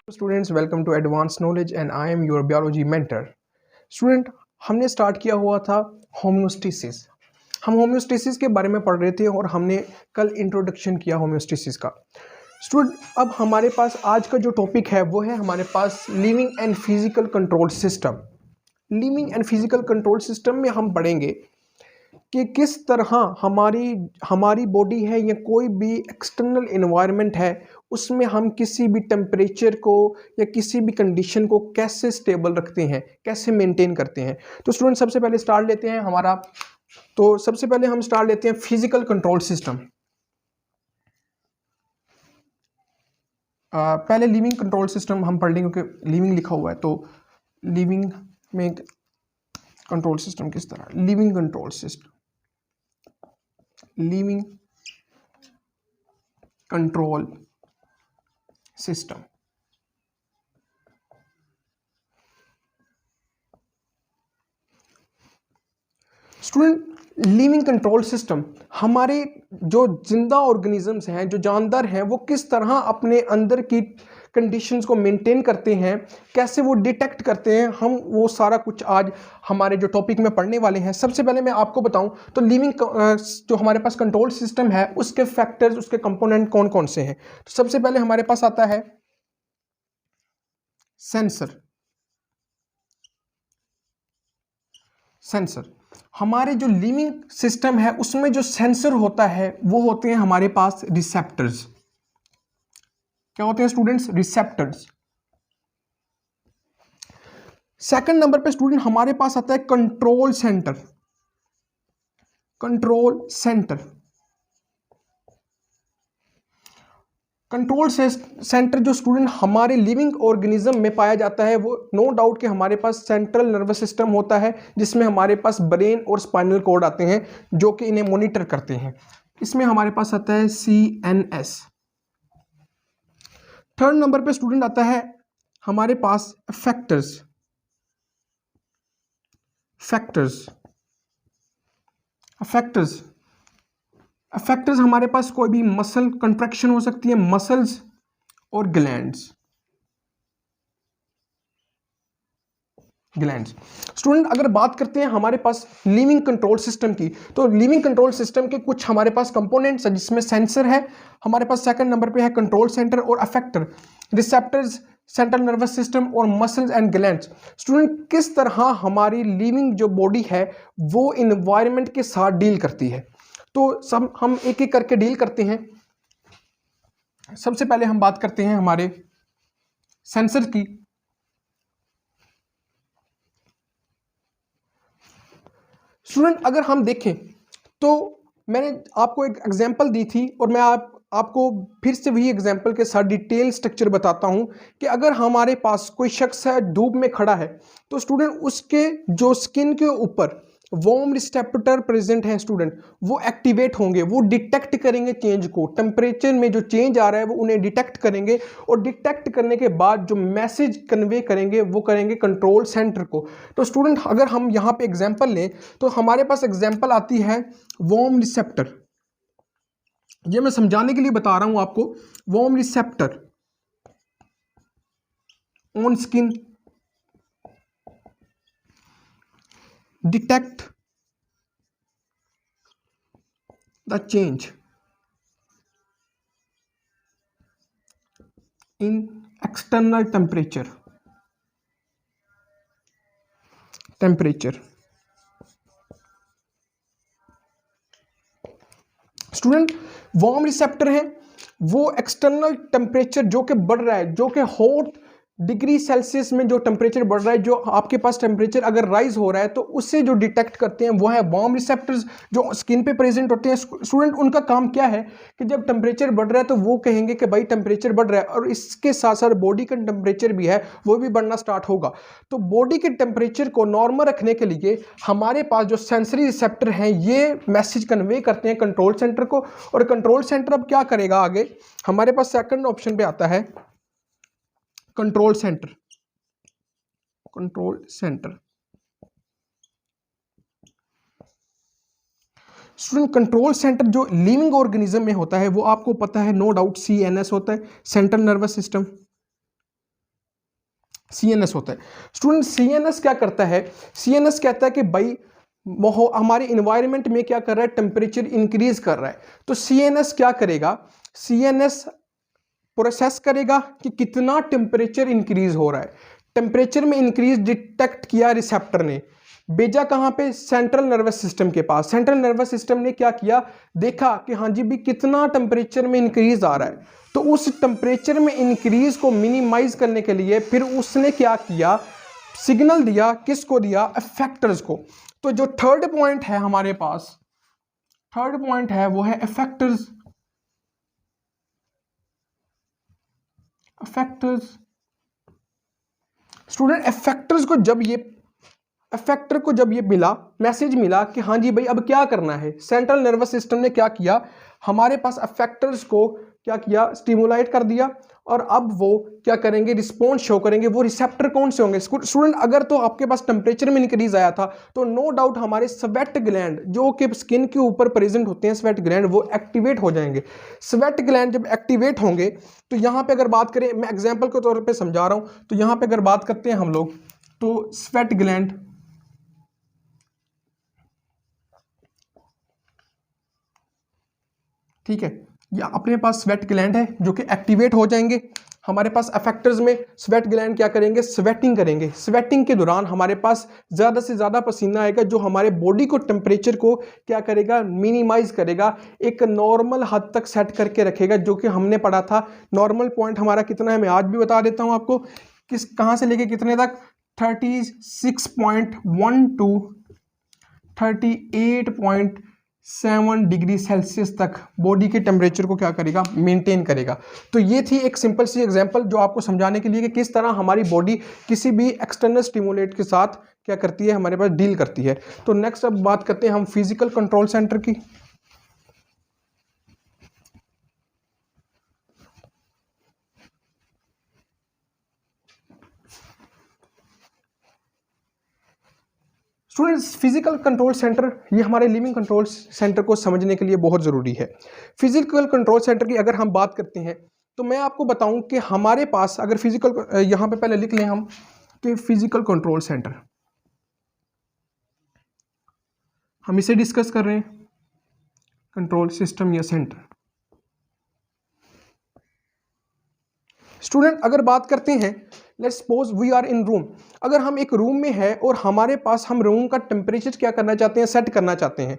Students, welcome to advance knowledge and I am your biology mentor. Student, हमने start किया हुआ था homeostasis. हम होम्योस्टेसिस के बारे में पढ़ रहे थे और हमने कल इंट्रोडक्शन किया होम्योस्टेसिस का। स्टूडेंट, अब हमारे पास आज का जो टॉपिक है वो है हमारे पास living and physical control system. Living and physical control system में हम पढ़ेंगे कि किस तरह हमारी बॉडी है या कोई भी एक्सटर्नल एनवायरनमेंट है उसमें हम किसी भी टेम्परेचर को या किसी भी कंडीशन को कैसे स्टेबल रखते हैं, कैसे मेंटेन करते हैं। तो स्टूडेंट, सबसे पहले स्टार्ट लेते हैं सबसे पहले हम स्टार्ट लेते हैं फिजिकल कंट्रोल सिस्टम। पहले लिविंग कंट्रोल सिस्टम हम पढ़ लेंगे क्योंकि लिविंग लिखा हुआ है, तो लिविंग में कंट्रोल सिस्टम किस तरह। Living control system, living control system. Student, living control system हमारे जो जिंदा ऑर्गेनिजम्स हैं, जो जानदार हैं, वो किस तरह अपने अंदर की कंडीशंस को मेंटेन करते हैं, कैसे वो डिटेक्ट करते हैं, हम वो सारा कुछ आज हमारे जो टॉपिक में पढ़ने वाले हैं। सबसे पहले मैं आपको बताऊं तो लिविंग जो हमारे पास कंट्रोल सिस्टम है उसके फैक्टर्स, उसके कंपोनेंट कौन कौन से हैं। तो सबसे पहले हमारे पास आता है सेंसर। सेंसर हमारे जो लिविंग सिस्टम है उसमें जो सेंसर होता है वो होते हैं हमारे पास रिसेप्टर्स। क्या होते हैं स्टूडेंट्स? रिसेप्टर्स। सेकंड नंबर पे स्टूडेंट हमारे पास आता है control centre. Control centre, control centre जो स्टूडेंट हमारे लिविंग ऑर्गेनिज्म में पाया जाता है वो नो डाउट कि हमारे पास सेंट्रल नर्वस सिस्टम होता है जिसमें हमारे पास ब्रेन और स्पाइनल कॉर्ड आते हैं जो कि इन्हें मॉनिटर करते हैं। इसमें हमारे पास आता है CNS। थर्ड नंबर पे स्टूडेंट आता है हमारे पास फैक्टर्स। फैक्टर्स फैक्टर्स फैक्टर्स हमारे पास कोई भी मसल कंट्रैक्शन हो सकती है, मसल्स और ग्लैंड्स। ग्लैंड्स स्टूडेंट, अगर बात करते हैं हमारे पास लिविंग कंट्रोल सिस्टम की, तो लिविंग कंट्रोल सिस्टम के कुछ हमारे पास कंपोनेंट्स हैं जिसमें सेंसर है हमारे पास, सेकंड नंबर पे है कंट्रोल सेंटर और effector, receptors, central nervous system और मसल्स एंड ग्लैंड्स। स्टूडेंट, किस तरह हमारी लिविंग जो बॉडी है वो इन्वायरमेंट के साथ डील करती है, तो सब हम एक एक करके डील करते हैं। सबसे पहले हम बात करते हैं हमारे सेंसर की। स्टूडेंट, अगर हम देखें तो मैंने आपको एक एग्जांपल दी थी और मैं आपको फिर से वही एग्जांपल के साथ डिटेल स्ट्रक्चर बताता हूं कि अगर हमारे पास कोई शख्स है धूप में खड़ा है तो स्टूडेंट उसके जो स्किन के ऊपर वार्म रिसेप्टर प्रेजेंट है स्टूडेंट, वो एक्टिवेट होंगे, वो डिटेक्ट करेंगे चेंज को, टेम्परेचर में जो चेंज आ रहा है वो उन्हें डिटेक्ट करेंगे और डिटेक्ट करने के बाद जो मैसेज कन्वे करेंगे वो करेंगे कंट्रोल सेंटर को। तो स्टूडेंट, अगर हम यहाँ पे एग्जांपल लें तो हमारे पास एग्जांपल आती है वार्म रिसेप्टर। ये मैं समझाने के लिए बता रहा हूं आपको। Warm receptor on skin detect the change in external temperature. Student, warm receptor है वो एक्सटर्नल टेम्परेचर जो कि बढ़ रहा है, जो कि हॉट डिग्री सेल्सियस में जो टेम्परेचर बढ़ रहा है, जो आपके पास टेम्परेचर अगर राइज हो रहा है तो उससे जो डिटेक्ट करते हैं वो है वार्म रिसेप्टर्स जो स्किन पे प्रेजेंट होते हैं। स्टूडेंट, उनका काम क्या है कि जब टेम्परेचर बढ़ रहा है तो वो कहेंगे कि भाई टेम्परेचर बढ़ रहा है, और इसके साथ साथ बॉडी का टेम्परेचर भी है वो भी बढ़ना स्टार्ट होगा। तो बॉडी के टेम्परेचर को नॉर्मल रखने के लिए हमारे पास जो सेंसरी रिसेप्टर हैं ये मैसेज कन्वे करते हैं कंट्रोल सेंटर को, और कंट्रोल सेंटर अब क्या करेगा आगे, हमारे पास सेकंड ऑप्शन पे आता है control centre. Control centre student, control centre जो लिविंग ऑर्गेनिज्म में होता है वो आपको पता है नो डाउट CNS होता है, सेंट्रल नर्वस सिस्टम। CNS होता है। स्टूडेंट CNS क्या करता है, CNS कहता है कि भाई हमारे इन्वायरमेंट में क्या कर रहा है, टेम्परेचर इंक्रीज कर रहा है। तो CNS क्या करेगा, CNS प्रोसेस करेगा कि कितना टेम्परेचर इंक्रीज हो रहा है। टेम्परेचर में इंक्रीज डिटेक्ट किया रिसेप्टर ने, भेजा कहाँ पे, सेंट्रल नर्वस सिस्टम के पास। सेंट्रल नर्वस सिस्टम ने क्या किया, देखा कि हाँ जी भी कितना टेम्परेचर में इंक्रीज आ रहा है। तो उस टेम्परेचर में इंक्रीज को मिनिमाइज करने के लिए फिर उसने क्या किया, सिग्नल दिया, किसको दिया, इफेक्टर्स को। तो जो थर्ड पॉइंट है हमारे पास, थर्ड पॉइंट है वो है इफेक्टर्स। इफेक्टर्स स्टूडेंट, इफेक्टर को जब ये मिला, मैसेज मिला कि हाँ जी भाई अब क्या करना है, सेंट्रल नर्वस सिस्टम ने क्या किया, हमारे पास इफेक्टर्स को क्या किया, स्टिमुलेट कर दिया, और अब वो क्या करेंगे, रिस्पॉन्स शो करेंगे। वो रिसेप्टर कौन से होंगे स्टूडेंट, अगर तो आपके पास टेम्परेचर में इंक्रीज आया था तो नो डाउट हमारे स्वेट ग्लैंड जो कि स्किन के ऊपर प्रेजेंट होते हैं, स्वेट ग्लैंड, वो एक्टिवेट हो जाएंगे। स्वेट ग्लैंड जब एक्टिवेट होंगे तो यहाँ पे अगर बात करें, मैं एग्जाम्पल के तौर पर समझा रहा हूँ, तो यहाँ पे अगर बात करते हैं हम लोग, तो स्वेट ग्लैंड, ठीक है, या अपने पास स्वेट ग्लैंड है जो कि एक्टिवेट हो जाएंगे। हमारे पास अफेक्टर्स में स्वेट ग्लैंड क्या करेंगे, स्वेटिंग करेंगे। स्वेटिंग के दौरान हमारे पास ज़्यादा से ज़्यादा पसीना आएगा जो हमारे बॉडी को टेम्परेचर को क्या करेगा, मिनिमाइज करेगा, एक नॉर्मल हद तक सेट करके रखेगा, जो कि हमने पढ़ा था। नॉर्मल पॉइंट हमारा कितना है, मैं आज भी बता देता हूँ आपको, कहाँ से लेके कितने तक, 36.1 टू 38.7 डिग्री सेल्सियस तक बॉडी के टेम्परेचर को क्या करेगा, मेंटेन करेगा। तो ये थी एक सिंपल सी एग्जांपल जो आपको समझाने के लिए कि किस तरह हमारी बॉडी किसी भी एक्सटर्नल स्टिमुलेट के साथ क्या करती है, हमारे पास डील करती है। तो नेक्स्ट अब बात करते हैं हम फिजिकल कंट्रोल सेंटर की। स्टूडेंट्स, फिजिकल कंट्रोल सेंटर ये हमारे लिविंग कंट्रोल सेंटर को समझने के लिए बहुत ज़रूरी है। फिजिकल कंट्रोल सेंटर की अगर हम बात करते हैं तो मैं आपको बताऊं कि हमारे पास अगर फिजिकल, यहाँ पे पहले लिख लें हम कि फिजिकल कंट्रोल सेंटर, हम इसे डिस्कस कर रहे हैं, कंट्रोल सिस्टम या सेंटर। स्टूडेंट, अगर बात करते हैं, let's suppose we are in room, अगर हम एक रूम में है और हमारे पास हम रूम का टेम्परेचर क्या करना चाहते हैं, सेट करना चाहते हैं।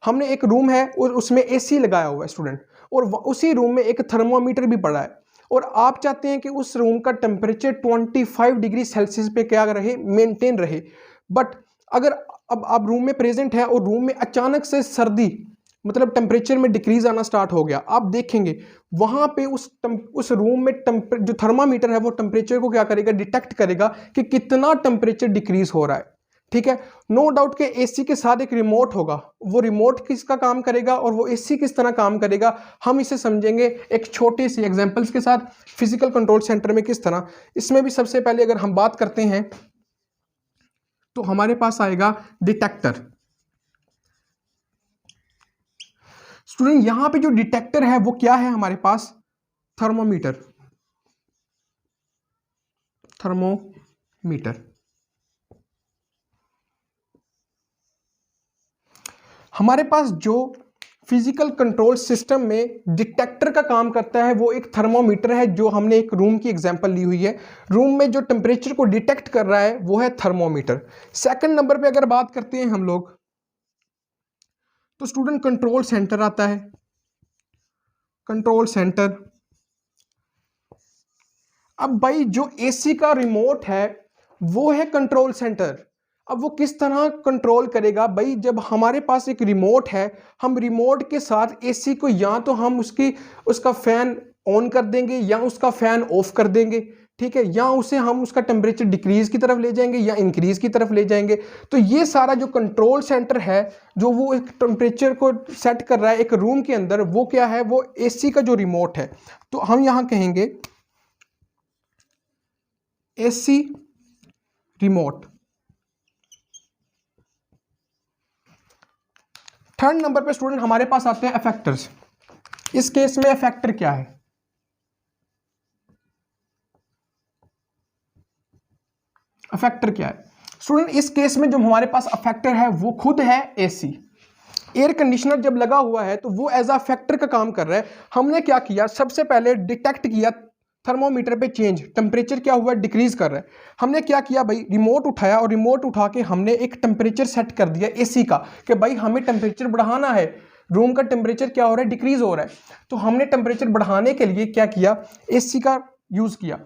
हमने एक रूम है और उसमें एसी लगाया हुआ है स्टूडेंट, और उसी रूम में एक थर्मोमीटर भी पड़ा है, और आप चाहते हैं कि उस रूम का टेम्परेचर 25 डिग्री सेल्सियस पे क्या रहे, मेंटेन रहे। बट अगर अब आप रूम में प्रेजेंट है और रूम में अचानक से सर्दी, मतलब टेम्परेचर में डिक्रीज आना स्टार्ट हो गया, आप देखेंगे वहां पे उस रूम में जो थर्मामीटर है वो टेम्परेचर को क्या करेगा, डिटेक्ट करेगा कि कितना टेम्परेचर डिक्रीज हो रहा है। ठीक है, नो डाउट के एसी के साथ एक रिमोट होगा, वो रिमोट किसका काम करेगा और वो एसी किस तरह काम करेगा, हम इसे समझेंगे एक छोटे सी एग्जांपल्स के साथ। फिजिकल कंट्रोल सेंटर में किस तरह, इसमें भी सबसे पहले अगर हम बात करते हैं तो हमारे पास आएगा डिटेक्टर। स्टूडेंट, यहां पे जो डिटेक्टर है वो क्या है हमारे पास, थर्मोमीटर। थर्मोमीटर हमारे पास जो फिजिकल कंट्रोल सिस्टम में डिटेक्टर का काम करता है वो एक थर्मोमीटर है, जो हमने एक रूम की एग्जांपल ली हुई है। रूम में जो टेम्परेचर को डिटेक्ट कर रहा है वो है थर्मोमीटर। सेकंड नंबर पे अगर बात करते हैं हम लोग, तो स्टूडेंट कंट्रोल सेंटर आता है। कंट्रोल सेंटर, अब भाई जो एसी का रिमोट है वो है कंट्रोल सेंटर। अब वो किस तरह कंट्रोल करेगा भाई, जब हमारे पास एक रिमोट है, हम रिमोट के साथ एसी को या तो हम उसका फैन ऑन कर देंगे या उसका फैन ऑफ कर देंगे, ठीक है, या उसे हम उसका टेम्परेचर डिक्रीज की तरफ ले जाएंगे या इंक्रीज की तरफ ले जाएंगे। तो ये सारा जो कंट्रोल सेंटर है, जो वो एक टेम्परेचर को सेट कर रहा है एक रूम के अंदर, वो क्या है, वो एसी का जो रिमोट है। तो हम यहां कहेंगे एसी रिमोट। थर्ड नंबर पे स्टूडेंट हमारे पास आते हैं इफेक्टर्स। इस केस में इफेक्टर क्या है, अफेक्टर क्या है स्टूडेंट? इस केस में जो हमारे पास अफेक्टर है वो खुद है एसी। एयर कंडीशनर जब लगा हुआ है तो वो एज अ फैक्टर का काम कर रहा है। हमने क्या किया, सबसे पहले डिटेक्ट किया थर्मोमीटर पे चेंज, टेम्परेचर क्या हुआ, डिक्रीज कर रहा है। हमने क्या किया भाई, रिमोट उठाया और रिमोट उठा के हमने एक टेम्परेचर सेट कर दिया एसी का कि भाई हमें टेम्परेचर बढ़ाना है, रूम का टेम्परेचर क्या हो रहा है, डिक्रीज हो रहा है। तो हमने टेम्परेचर बढ़ाने के लिए क्या किया, एसी का यूज़ किया,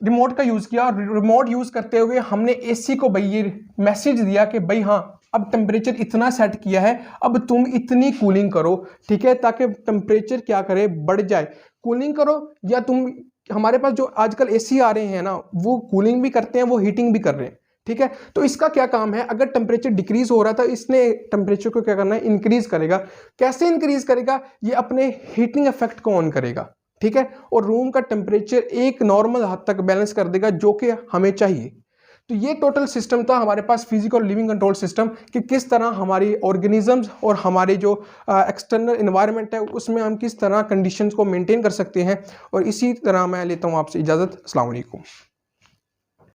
रिमोट का यूज़ किया। और रिमोट यूज़ करते हुए हमने एसी को भाई ये मैसेज दिया कि भाई हाँ अब टेम्परेचर इतना सेट किया है, अब तुम इतनी कूलिंग करो, ठीक है, ताकि टेम्परेचर क्या करे, बढ़ जाए। कूलिंग करो, या तुम, हमारे पास जो आजकल एसी आ रहे हैं ना, वो कूलिंग भी करते हैं, वो हीटिंग भी कर रहे हैं, ठीक है। तो इसका क्या काम है, अगर टेम्परेचर डिक्रीज हो रहा था, इसने टेम्परेचर को क्या करना है, इंक्रीज करेगा। कैसे इंक्रीज करेगा, ये अपने हीटिंग इफेक्ट को ऑन करेगा, ठीक है, और रूम का टेम्परेचर एक नॉर्मल हद तक बैलेंस कर देगा जो कि हमें चाहिए। तो ये टोटल सिस्टम था हमारे पास फिजिकल लिविंग कंट्रोल सिस्टम, कि किस तरह हमारी ऑर्गेनिजम्स और हमारे जो एक्सटर्नल इन्वायरमेंट है उसमें हम किस तरह कंडीशंस को मेंटेन कर सकते हैं। और इसी तरह मैं लेता हूँ आपसे इजाज़त। अस्सलाम वालेकुम।